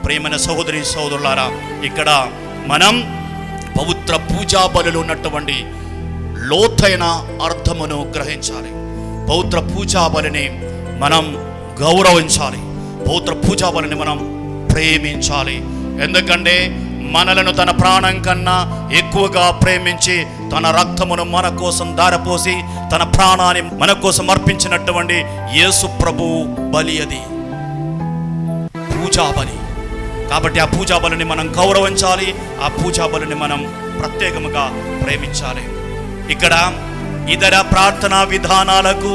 ప్రియమైన సహోదరి సహోదరులారా, ఇక్కడ మనం పవిత్ర పూజా బలులు ఉన్నటువంటి లోతైన అర్థమును గ్రహించాలి. పవిత్ర పూజా బలిని మనం గౌరవించాలి. పవిత్ర పూజా బలిని మనం ప్రేమించాలి. ఎందుకంటే మనలను తన ప్రాణం కన్నా ఎక్కువగా ప్రేమించి తన రక్తమును మన కోసం ధారపోసి తన ప్రాణాన్ని మన కోసం అర్పించినటువంటి యేసు ప్రభువు బలి అది, పూజా బలి. కాబట్టి ఆ పూజా బలిని మనం గౌరవించాలి. ఆ పూజా బలిని మనం ప్రత్యేకముగా ప్రేమించాలి. ఇక్కడ ఇతర ప్రార్థనా విధానాలకు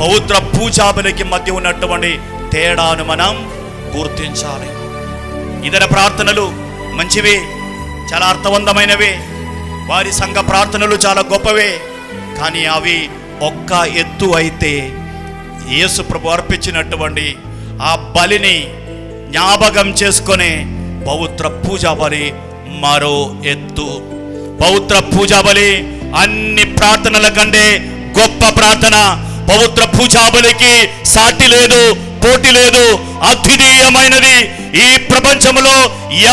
పవిత్ర పూజా బలికి మధ్య ఉన్నటువంటి తేడాను మనం గుర్తించాలి. ఇతర ప్రార్థనలు మంచివే, చాలా అర్థవంతమైనవే, వారి సంఘ ప్రార్థనలు చాలా గొప్పవే. కానీ అవి ఒక్క ఎత్తు అయితే యేసు ప్రభు అర్పించినటువంటి ఆ బలిని జ్ఞాపకం చేసుకొని పవిత్ర పూజా బలి మరో ఎత్తు. పవిత్ర పూజా బలి అన్ని ప్రార్థనల కంటే గొప్ప ప్రార్థన. పవిత్ర పూజా బలికి సాటి లేదు, పోటీ లేదు, అద్వితీయమైనది. ఈ ప్రపంచంలో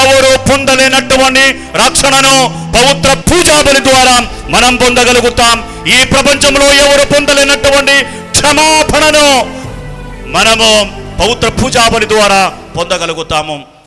ఎవరు పొందలేనటువంటి రక్షణను పవిత్ర పూజా బలి ద్వారా మనం పొందగలుగుతాం. ఈ ప్రపంచంలో ఎవరు పొందలేనటువంటి క్షమాపణను మనము పవిత్ర పూజా బలి ద్వారా పొందగలుగుతాము.